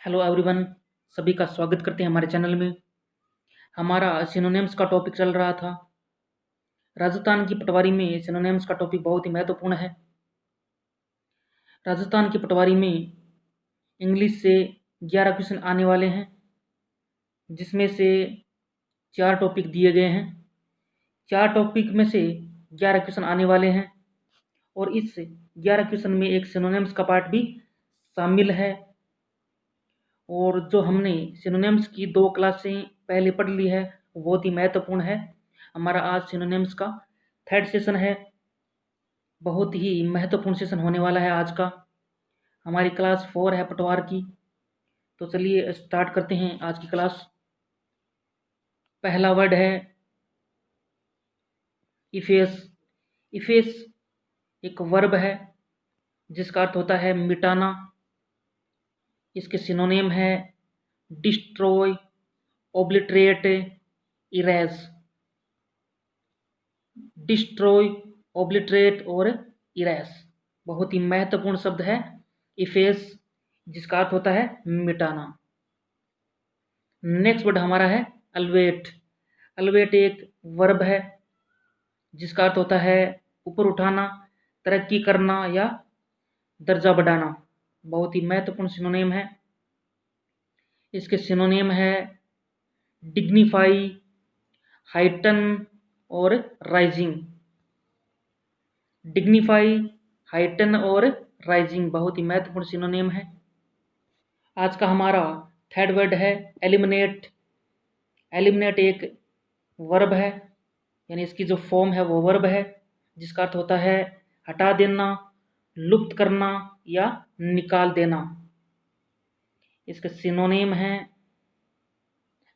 Hello everyone. सभी का स्वागत करते हैं हमारे चैनल में। हमारा सिनोनिम्स का टॉपिक चल रहा था। राजस्थान की पटवारी में सिनोनिम्स का टॉपिक बहुत ही महत्वपूर्ण है। राजस्थान की पटवारी में इंग्लिश से 11 क्वेश्चन आने वाले हैं, जिसमें से 4 टॉपिक दिए गए हैं। 4 टॉपिक में से 11 क्वेश्चन आने वाले हैं और इस 11 क्वेश्चन में एक सिनोनिम्स का पार्ट भी शामिल है। और जो हमने सिनोनिम्स की 2 क्लासें पहले पढ़ ली है वो बहुत ही महत्वपूर्ण है। हमारा आज सिनोनिम्स का 3rd सेशन है। बहुत ही महत्वपूर्ण सेशन होने वाला है आज का। हमारी क्लास 4 है पटवार की। तो चलिए स्टार्ट करते हैं आज की क्लास। पहला वर्ड है इफेस। इफेस एक वर्ब है जिसका अर्थ होता है मिटाना। इसके सिनोनिम है डिस्ट्रॉय, ओब्लिटरेट, इरेज। डिस्ट्रॉय, ओब्लिटरेट और इरेज बहुत ही महत्वपूर्ण शब्द है इफेस, जिसका अर्थ होता है मिटाना। नेक्स्ट वर्ड हमारा है अल्वेट। अल्वेट एक वर्ब है जिसका अर्थ होता है ऊपर उठाना, तरक्की करना या दर्जा बढ़ाना। बहुत ही महत्वपूर्ण सिनोनिम है। इसके सिनोनिम है डिग्निफाई, हाइटन और राइजिंग। डिग्निफाई, हाइटन और राइजिंग बहुत ही महत्वपूर्ण सिनोनिम है। आज का हमारा 3rd वर्ड है एलिमिनेट। एलिमिनेट एक वर्ब है, यानी इसकी जो फॉर्म है वो वर्ब है, जिसका अर्थ होता है हटा देना, लुप्त करना या निकाल देना। इसके सिनोनिम है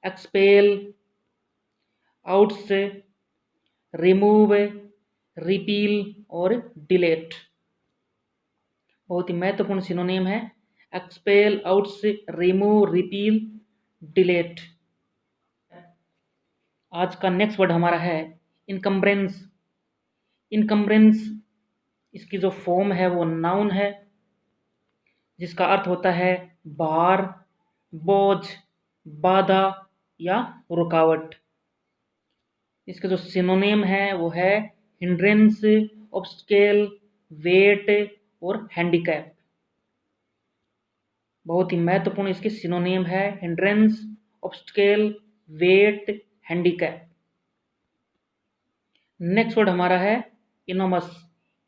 एक्सपेल, आउट्स, रिमूव, रिपील और डिलेट। बहुत ही महत्वपूर्ण सिनोनिम है एक्सपेल, आउट्स, रिमूव, रिपील, डिलेट। आज का नेक्स्ट वर्ड हमारा है इनकम्ब्रेंस। इनकम्ब्रेंस इसकी जो फॉर्म है वो नाउन है, जिसका अर्थ होता है भार, बोझ, बाधा या रुकावट। इसका जो सिनोनिम है वो है हिंड्रेंस, ऑब्स्टेकल, वेट और हैंडीकैप। बहुत ही महत्वपूर्ण इसके सिनोनिम है hindrance, obstacle, weight, handicap. Next word हमारा है इनोमस।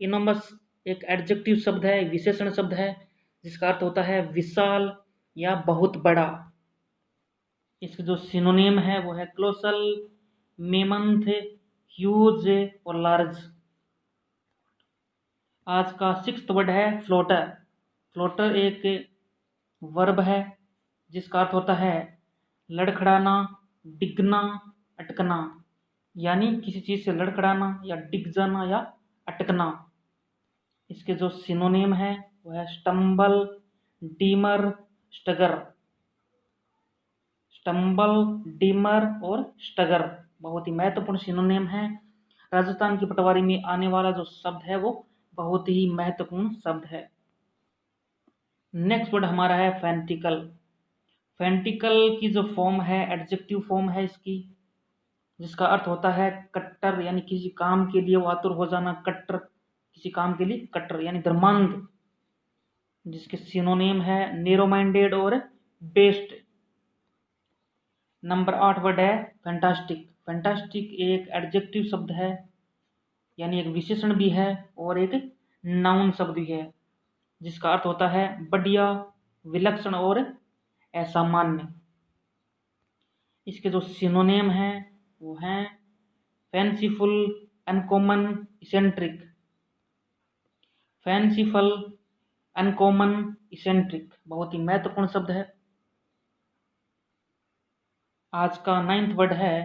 इनोमस एक एडजेक्टिव शब्द है, विशेषण शब्द है, जिसका अर्थ होता है विशाल या बहुत बड़ा। इसके जो सिनोनिम है वो है क्लोसल, मेमंथ, ह्यूज और लार्ज। आज का 6th वर्ड है फ्लोटर। फ्लोटर एक वर्ब है जिसका अर्थ होता है लड़खड़ाना, डिगना, अटकना। यानी किसी चीज से लड़खड़ाना या डिग जाना या अटकना। इसके जो सिनोनिम है वो है स्टम्बल, डीमर, स्टगर। स्टम्बल, डीमर और स्टगर बहुत ही महत्वपूर्ण सिनोनिम है। राजस्थान की पटवारी में आने वाला जो शब्द है वो बहुत ही महत्वपूर्ण शब्द है। नेक्स्ट वर्ड हमारा है फैंटिकल। फैंटिकल की जो फॉर्म है एडजेक्टिव फॉर्म है इसकी, जिसका अर्थ होता है कट्टर, यानी किसी काम के लिए वो आतुर हो जाना। कट्टर, किसी काम के लिए कट्टर यानी धर्मांध। जिसके सिनोनिम है नेरो माइंडेड और बेस्ट। नंबर 8 वर्ड है फैंटास्टिक। फैंटास्टिक एक एडजेक्टिव शब्द है, यानी एक विशेषण भी है और एक नाउन शब्द भी है, जिसका अर्थ होता है बढ़िया, विलक्षण और असामान्य। इसके जो सिनोनिम है वो हैं fanciful, uncommon, eccentric. Fanciful, uncommon, eccentric बहुत ही महत्वपूर्ण शब्द है। आज का 9th वर्ड है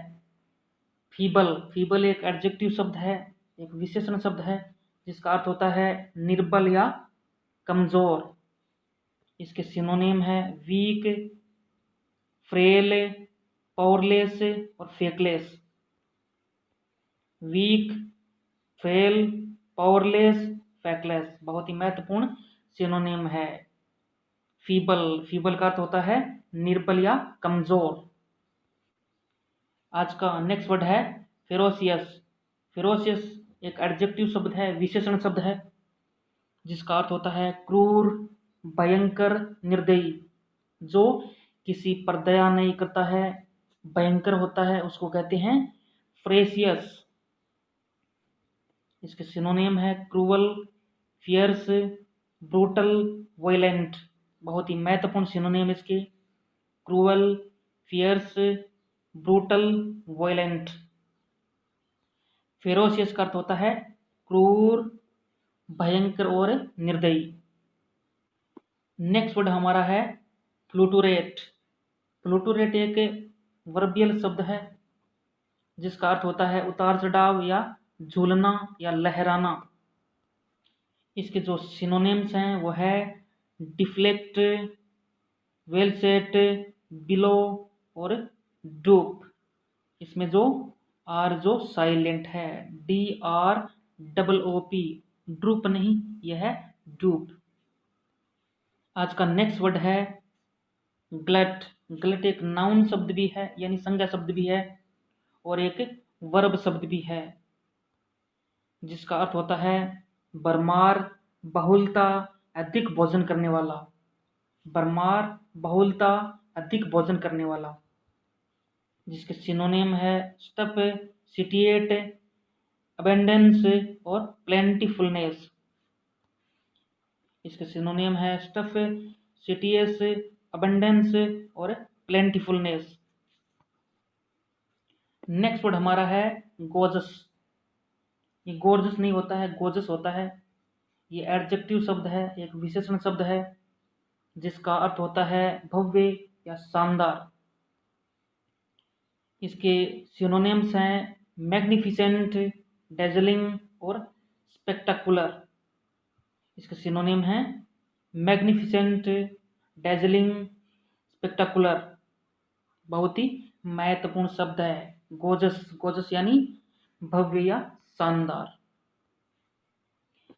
फीबल। फीबल एक एडजेक्टिव शब्द है, एक विशेषण शब्द है, जिसका अर्थ होता है निर्बल या कमजोर। इसके सिनोनिम है वीक, फ्रेल, पावरलेस और फेकलेस। वीक, फ्रेल, पावरलेस, फेकलेस बहुत ही महत्वपूर्ण सिनोनिम है। फीबल, फीबल का अर्थ होता है निर्बल या कमजोर। आज का नेक्स्ट वर्ड है फेरोसियस। फेरोसियस एक एडजेक्टिव शब्द है, विशेषण शब्द है, जिसका अर्थ होता है क्रूर, भयंकर, निर्दयी। जो किसी पर दया नहीं करता है, भयंकर होता है, उसको कहते हैं फ्रेसियस। इसके सिनोनिम है क्रूअल, फियर्स, ब्रूटल, वायलेंट। बहुत ही महत्वपूर्ण सिनोनिम इसके, cruel, fierce, brutal, violent. Ferocious का अर्थ होता है क्रूर, भयंकर और निर्दयी। नेक्स्ट वर्ड हमारा है फ्लूटुरेट। फ्लूटुरेट एक वर्बियल शब्द है, जिसका अर्थ होता है उतार चढ़ाव या झूलना या लहराना। इसके जो सिनोनिम्स हैं वो है डिफ्लेक्ट, वेल सेट, बिलो और डूप। इसमें जो आर जो साइलेंट है, DROOP, ड्रूप नहीं, यह है डूप। आज का नेक्स्ट वर्ड है ग्लट। ग्लट एक नाउन शब्द भी है, यानी संज्ञा शब्द भी है, और एक वर्ब शब्द भी है, जिसका अर्थ होता है भरमार, बहुलता, अधिक भोजन करने वाला। भरमार, बहुलता, अधिक भोजन करने वाला। जिसके सिनोनिम है स्टफ, सिटिएट, अबेंडेंस और प्लेंटीफुलनेस। इसके सिनोनिम है स्टफ, सिटियस, अबेंडेंस और प्लेंटीफुलनेस। नेक्स्ट वर्ड हमारा है गोजस। ये गोर्जस नहीं होता है, गोजस होता है। ये एडजेक्टिव शब्द है, एक विशेषण शब्द है, जिसका अर्थ होता है भव्य या शानदार। इसके सिनोनिम्स हैं मैग्निफिसेंट, डेजलिंग और स्पेक्टाकुलर। इसके सिनोनिम हैं मैग्निफिसेंट, डेजलिंग, स्पेक्टाकुलर। बहुत ही महत्वपूर्ण शब्द है गोजस। गोजस यानी भव्य या शानदार।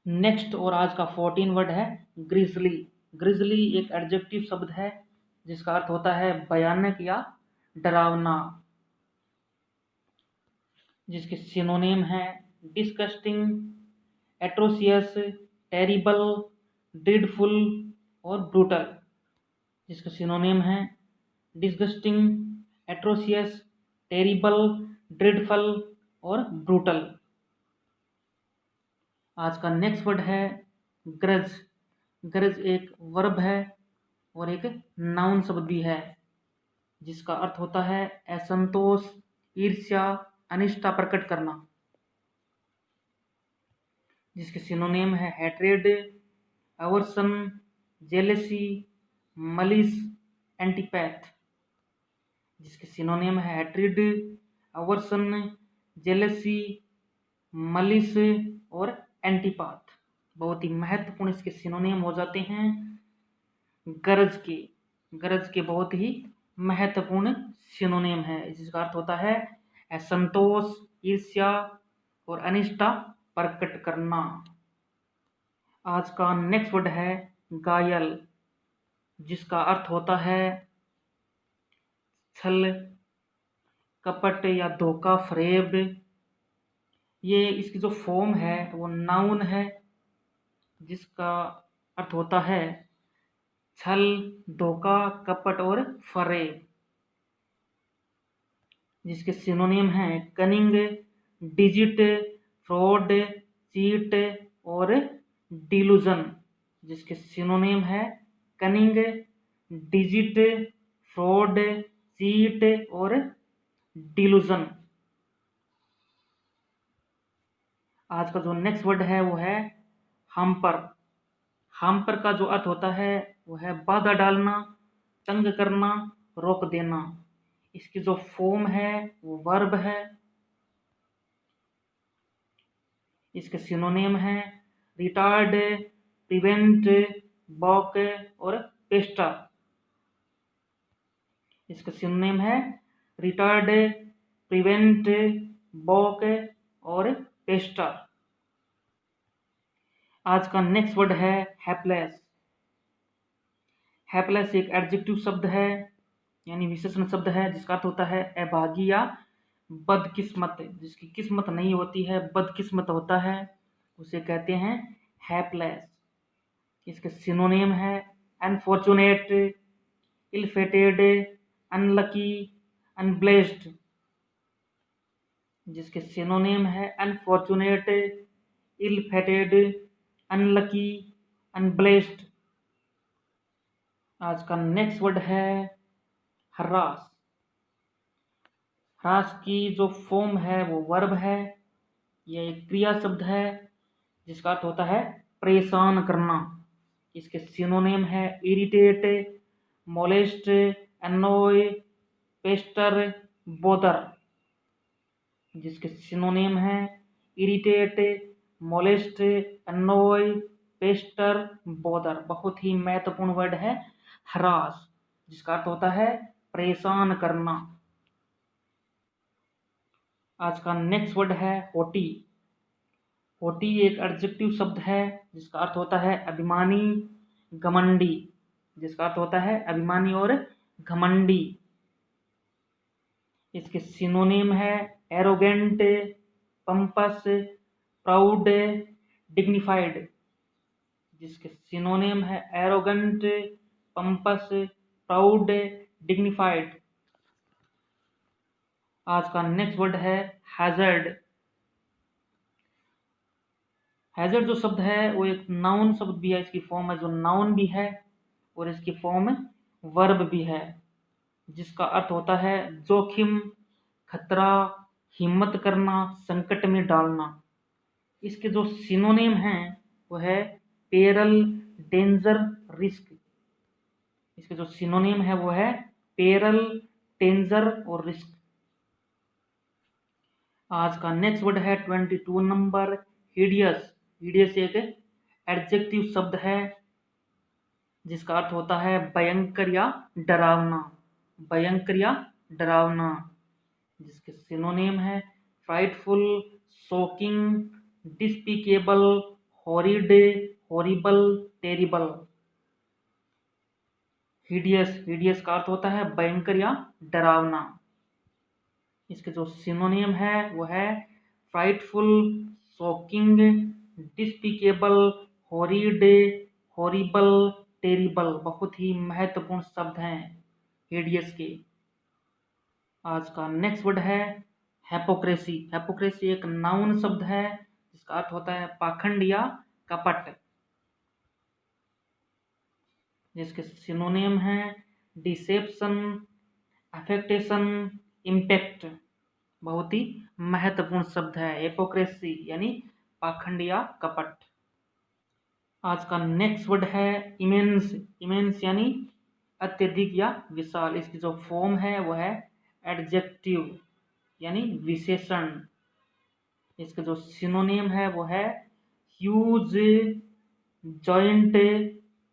नेक्स्ट और आज का 14 वर्ड है ग्रिजली। ग्रिजली एक एडजेक्टिव शब्द है, जिसका अर्थ होता है भयानक या डरावना। जिसके सिनोनिम है डिस्गस्टिंग, एट्रोसियस, टेरिबल, ड्रीडफुल और ब्रूटल। जिसके सिनोनिम है डिस्गस्टिंग, एट्रोसियस, टेरिबल, ड्रीडफुल और ब्रूटल। आज का नेक्स्ट वर्ड है ग्रज। ग्रज एक वर्ब है और एक नाउन शब्द भी है, जिसका अर्थ होता है असंतोष, ईर्ष्या, अनिष्टा प्रकट करना। जिसके सिनोनिम है हैट्रेड, अवर्सन, जेलेसी, मलिस, एंटीपैथ। जिसके सिनोनिम है हैट्रेड, अवर्सन, जेलेसी, मलिस और एंटीपाथ। बहुत ही महत्वपूर्ण इसके सिनोनिम हो जाते हैं गरज के। गरज के बहुत ही महत्वपूर्ण सिनोनिम है, जिसका अर्थ होता है असंतोष, ईर्ष्या और अनिष्टा प्रकट करना। आज का नेक्स्ट वर्ड है घायल, जिसका अर्थ होता है छल, कपट या धोखा, फरेब। ये इसकी जो फॉर्म है वो नाउन है, जिसका अर्थ होता है छल, धोखा, कपट और फरेब। जिसके सिनोनिम हैं कनिंग, डिजिट, फ्रॉड, चीट और डिलूजन। जिसके सिनोनिम है कनिंग, डिजिट, फ्रॉड, चीट और डिलूजन। आज का जो नेक्स्ट वर्ड है वो है हाम्पर। हाम्पर का जो अर्थ होता है वो है बाधा डालना, तंग करना, रोक देना। इसकी जो फॉर्म है वो वर्ब है। इसके सिनोनिम है रिटार्ड, प्रिवेंट, बॉक और पेस्टर। इसका सिनोनिम है रिटार्ड, प्रिवेंट, बॉक और पेस्टर। आज का नेक्स्ट वर्ड है हेल्पलेस। हैप्लेस एक एडजेक्टिव शब्द है यानी विशेषण शब्द है जिसका अर्थ होता है अभागी या बदकिस्मत। जिसकी किस्मत नहीं होती है, बदकिस्मत होता है, उसे कहते हैं हैप्लेस। इसके सिनोनिम है अनफॉर्चुनेट, इल-फेटेड, अनलकी, अनब्लेस्ड। जिसके सिनोनिम है अनफॉर्चुनेट, इल-फेटेड, अनलकी, अनब्लेस्ड। आज का नेक्स्ट वर्ड है हरास। हरास की जो फॉर्म है वो वर्ब है। यह एक क्रिया शब्द है जिसका अर्थ होता है परेशान करना। इसके सिनोनिम है इरिटेट, मोलेस्ट, अनोय, पेस्टर, बोदर। जिसके सिनोनिम है इरिटेट, मोलेस्ट, अनोय, पेस्टर, बोदर। बहुत ही महत्वपूर्ण वर्ड है हरास, जिसका अर्थ होता है परेशान करना। आज का नेक्स्ट वर्ड है होटी। होटी एक एडजेक्टिव शब्द है जिसका अर्थ होता है अभिमानी, घमंडी। जिसका अर्थ होता है अभिमानी और घमंडी। इसके सिनोनिम है एरोगेंट, पंपस, प्राउड, डिग्निफाइड। जिसके सिनोनिम है एरोगेंट, पंपस, प्राउड, डिग्निफाइड। आज का नेक्स्ट वर्ड है हैजर्ड। हैजर्ड जो शब्द है वो एक नाउन शब्द भी है। इसकी फॉर्म है जो नाउन भी है और इसकी फॉर्म वर्ब भी है, जिसका अर्थ होता है जोखिम, खतरा, हिम्मत करना, संकट में डालना। इसके जो सिनोनिम हैं वो है पेरल, डेंजर, रिस्क। इसके जो सिनोनिम है वो है पेरल, डेंजर और रिस्क। आज का नेक्स्ट वर्ड है 22 नंबर हिडियस। हिडियस एक एडजेक्टिव शब्द है जिसका अर्थ होता है भयंकर या डरावना। भयंकर या डरावना। जिसके सिनोनिम है frightful, shocking, despicable, horrid, horrible, terrible. Hideous, hideous का अर्थ होता है भयंकर या डरावना। इसके जो सिनोनिम है वो है frightful, shocking, despicable, horrid, horrible, terrible. बहुत ही महत्वपूर्ण शब्द हैं हिडियस के। आज का नेक्स्ट वर्ड है हैपोक्रेसी। हैपोक्रेसी एक नाउन शब्द है जिसका अर्थ होता है पाखंड या कपट। जिसके सिनोनिम है डिसेप्शन, अफेक्टेशन, इम्पैक्ट। बहुत ही महत्वपूर्ण शब्द है हिपोक्रेसी यानी पाखंड या कपट। आज का नेक्स्ट वर्ड है इमेंस। इमेंस यानी अत्यधिक या विशाल। इसकी जो फॉर्म है वो है एडजेक्टिव यानी विशेषण। इसका जो सिनोनिम है वो है ह्यूज, जॉइंट,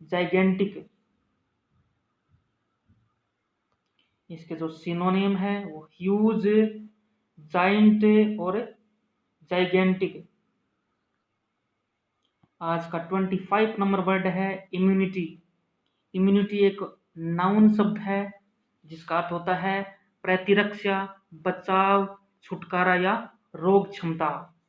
जाइगेंटिक। इसके जो सिनोनिम है वो ह्यूज, जाइंट और जाइगेंटिक। आज का 25 नंबर वर्ड है इम्यूनिटी। इम्यूनिटी एक नाउन शब्द है जिसका अर्थ होता है प्रतिरक्षा, बचाव, छुटकारा या रोग क्षमता।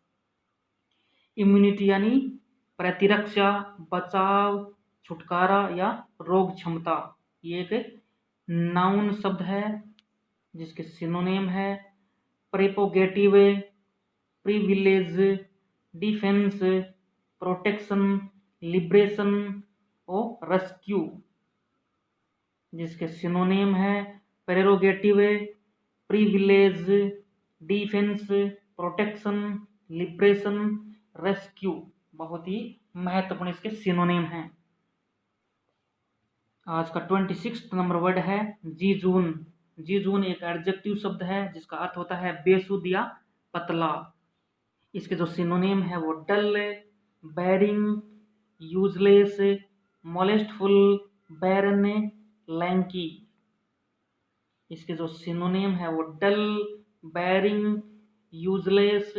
इम्यूनिटी यानी प्रतिरक्षा, बचाव, छुटकारा या रोग क्षमता। ये एक नाउन शब्द है जिसके सिनोनिम है प्रेपोगेटिव, प्रिविलेज, डिफेंस, प्रोटेक्शन, लिबरेशन और रेस्क्यू। जिसके सिनोनिम है prerogative, privilege, defence, protection, liberation, rescue. बहुत ही महत्वपूर्ण इसके सिनोनिम हैं। आज का 26 नंबर वर्ड है जीजून। जीजून एक एडजेक्टिव शब्द है जिसका अर्थ होता है बेसुध या पतला। इसके जो सिनोनिम है वो डल, बैरिंग, यूजलेस, मोलेस्टफुल, बैरन, लैंकी। इसके जो सिनोनिम है वो डल, बैरिंग, यूजलेस,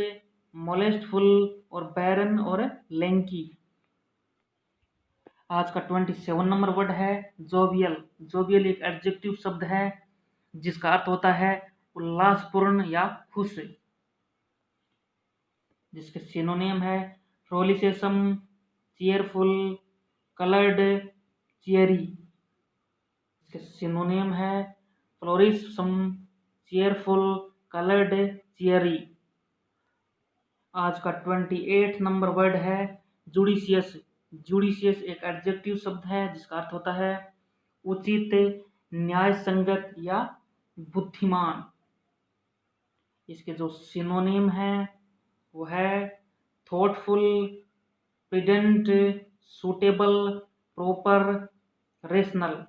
मोलेस्टफुल और बैरन और लैंकी। आज का 27 नंबर वर्ड है जोवियल। जोवियल एक एडजेक्टिव शब्द है जिसका अर्थ होता है उल्लासपूर्ण या खुश, जिसके सिनोनिम है फ्रोलिसेसम, चीयरफुल, कलर्ड, चीयरी। इसके सिनोनिम है फ्लोरिसम, चीयरफुल, कलर्ड, चीयरी। आज का 28 नंबर वर्ड है जुडिशियस। जुडिशियस एक एडजेक्टिव शब्द है जिसका अर्थ होता है उचित, न्याय संगत या बुद्धिमान। इसके जो सिनोनिम है वो है thoughtful, prudent, suitable, proper, rational.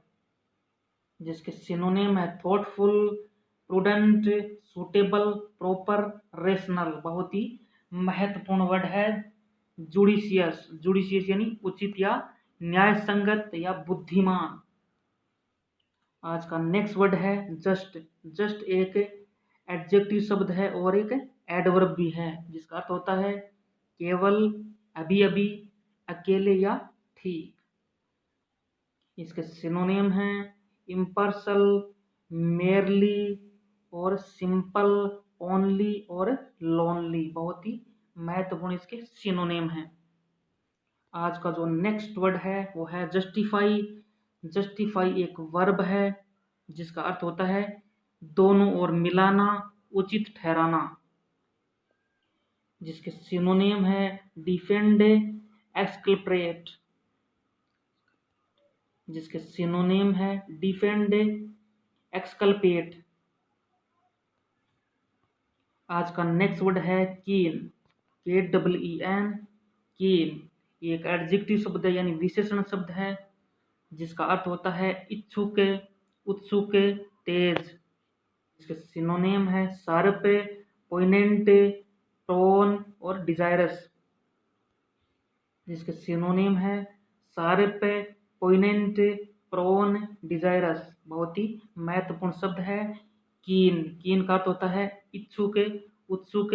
जिसके सिनोनिम है thoughtful, prudent, suitable, proper, rational. बहुत ही महत्वपूर्ण वर्ड है जुडिशियस। जुडिशियस यानी उचित या न्याय संगत या बुद्धिमान। आज का नेक्स्ट वर्ड है जस्ट। जस्ट एक एडजेक्टिव शब्द है और एक एडवर्ब भी है जिसका अर्थ होता है केवल, अभी अभी, अकेले या ठीक। इसके सिनोनिम हैं इम्पार्शल, मेयरली और सिंपल, ओनली और लोनली। बहुत ही महत्वपूर्ण इसके सिनोनिम हैं। आज का जो नेक्स्ट वर्ड है वो है जस्टिफाई। जस्टिफाई एक वर्ब है जिसका अर्थ होता है दोनों ओर मिलाना, उचित ठहराना। जिसके सिनोनिम है डिफेंड, एक्सकल्प्रेट। जिसके सिनोनिम है डिफेंड, एक्सकल्पेट। आज का नेक्स्ट वर्ड है कीन। KEEN, कीन। ये एक एडजेक्टिव शब्द है यानी विशेषण शब्द है जिसका अर्थ होता है इच्छुक, उत्सुक, तेज। इसके सिनोनिम है शार्प, पोइनेंट, टोन और डिजायरस। जिसके सिनोनिम है शार्प, पोइनेंट, प्रोन, डिजायरस। बहुत ही महत्वपूर्ण शब्द है कीन। कीन का अर्थ होता है इच्छुक, उत्सुक,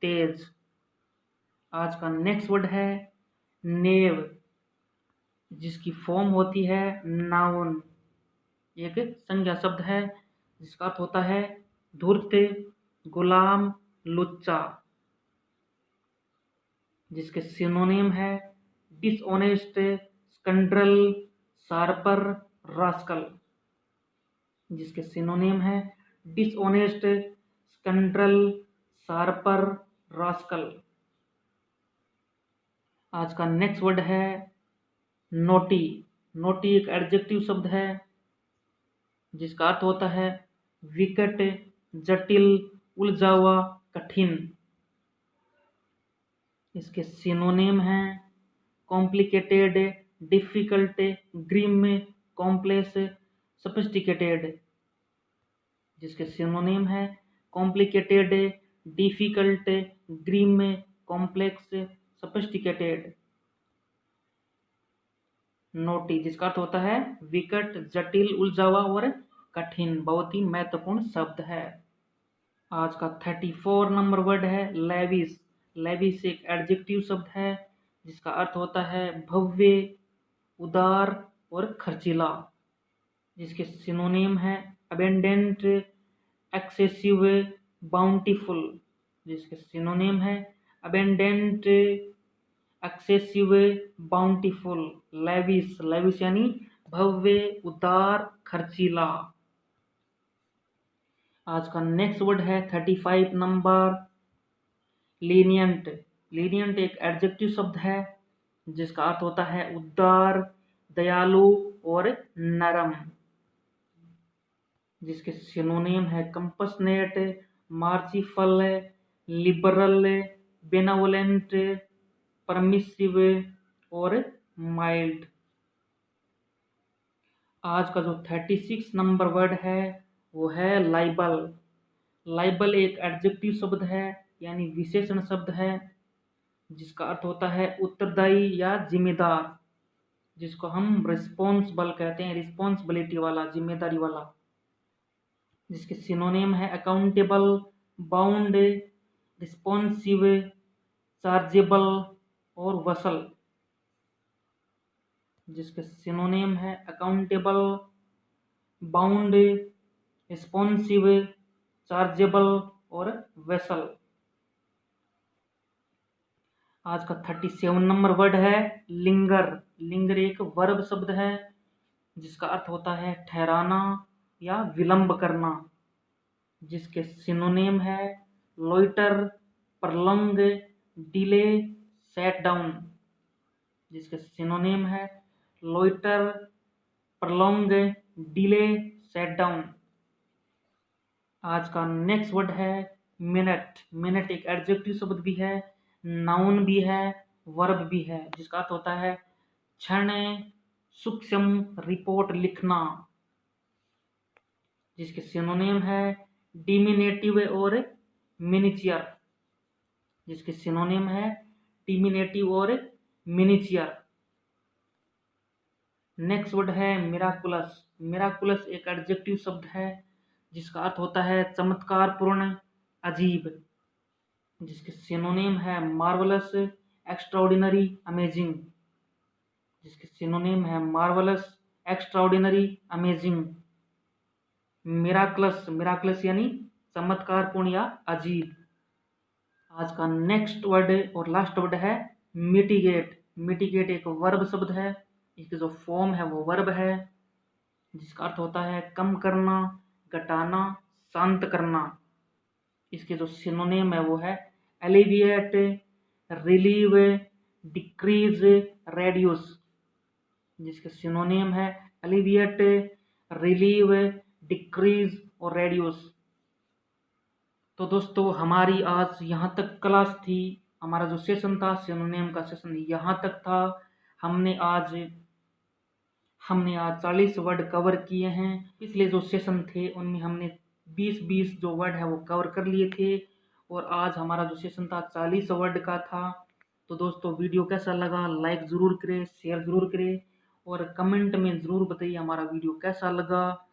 तेज। आज का नेक्स्ट वर्ड है नेव, जिसकी फॉर्म होती है नाउन। एक संज्ञा शब्द है जिसका अर्थ होता है धूर्त, गुलाम, लुच्चा। जिसके सिनोनिम है डिसऑनेस्ट, स्कंड्रल, शार्पर, रास्कल। जिसके सिनोनिम है डिसऑनेस्ट, स्कंड्रल, शार्पर, रास्कल। आज का नेक्स्ट वर्ड है नोटी। नोटी एक एडजेक्टिव शब्द है जिसका अर्थ होता है विकट, जटिल, उलझा हुआ, कठिन। इसके सिनोनिम हैं complicated, difficult, grim, complex, sophisticated. जिसके सिनोनिम है complicated, difficult, grim, complex, sophisticated. Knotty जिसका अर्थ होता है विकट, जटिल, उलझा हुआ और कठिन। बहुत ही महत्वपूर्ण शब्द है। आज का 34 नंबर वर्ड है लेविस। लेविस एक एडजेक्टिव शब्द है जिसका अर्थ होता है भव्य, उदार और खर्चीला। जिसके सिनोनिम है अबेंडेंट, एक्सेसिव, बाउंटीफुल। जिसके सिनोनिम है abundant, excessive, bountiful. Lavish, lavish यानी भव्य, उदार, खर्चीला। आज का नेक्स्ट वर्ड है 35 नंबर लीनियंट। लीनियंट एक एडजेक्टिव शब्द है जिसका अर्थ होता है उदार, दयालु और नरम। जिसके सिनोनिम है कंपसनेट, मार्चिफल, लिबरल, बेनेवोलेंट, परमिसिव और माइल्ड। आज का जो 36 नंबर वर्ड है वो है लाइबल। लाइबल एक एडजेक्टिव शब्द है यानी विशेषण शब्द है जिसका अर्थ होता है उत्तरदायी या जिम्मेदार, जिसको हम रिस्पॉन्सिबल कहते हैं, रिस्पॉन्सिबिलिटी वाला, जिम्मेदारी वाला। जिसके सिनोनिम है अकाउंटेबल, बाउंड, रिस्पॉन्सिव, चार्जेबल और वसल। जिसके सिनोनिम है अकाउंटेबल, बाउंड, रिस्पॉन्सिव, चार्जेबल और वेसल। आज का 37 नंबर वर्ड है लिंगर। लिंगर एक वर्ब शब्द है जिसका अर्थ होता है ठहराना या विलंब करना, जिसके सिनोनिम है लोइटर, प्रलंग, डिले, सेट डाउन। जिसके सिनोनिम है लोइटर, प्रलंग, डिले, सेट डाउन। आज का नेक्स्ट वर्ड है मिनट। मिनट एक एडजेक्टिव शब्द भी है, नाउन भी है, वर्ब भी है, जिसका अर्थ होता है क्षण, सूक्ष्म, रिपोर्ट लिखना। जिसके सिनोनिम है डिमिनेटिव और मिनिचियर। जिसके सिनोनिम है डिमिनेटिव और मिनिचियर। नेक्स्ट वर्ड है मिराकुलस। मिराकुलस एक एडजेक्टिव शब्द है जिसका अर्थ होता है चमत्कारपूर्ण, अजीब। जिसके सिनोनिम है मार्वलस, एक्स्ट्राऑर्डिनरी, अमेजिंग। जिसके सिनोनिम है मार्वलस, एक्स्ट्राऑर्डिनरी, अमेजिंग। मिराकलस, मिराकलस यानी चमत्कारपूर्ण या अजीब। आज का नेक्स्ट वर्ड और लास्ट वर्ड है मिटिगेट। मिटिगेट एक वर्ब शब्द है, इसकी जो फॉर्म है वो वर्ब है, जिसका अर्थ होता है कम करना, घटाना, शांत करना। इसके जो सिनोनिम है वो है एलिविएट, रिलीव, डिक्रीज, रेड्यूस। जिसके सिनोनिम है एलिविएट, रिलीव, डिक्रीज और रेड्यूस। तो दोस्तों हमारी आज यहाँ तक क्लास थी। हमारा जो सेशन था सिनोनिम का सेशन यहाँ तक था। हमने आज 40 वर्ड कवर किए हैं। पिछले जो सेशन थे उनमें हमने 20 जो वर्ड है वो कवर कर लिए थे, और आज हमारा जो सेशन था 40 वर्ड का था। तो दोस्तों वीडियो कैसा लगा लाइक ज़रूर करें, शेयर ज़रूर करें और कमेंट में ज़रूर बताइए हमारा वीडियो कैसा लगा।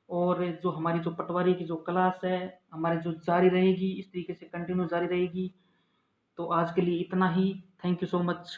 और जो हमारी जो पटवारी की जो क्लास है हमारी जो जारी रहेगी, इस तरीके से कंटिन्यू जारी रहेगी। तो आज के लिए इतना ही। Thank you so much.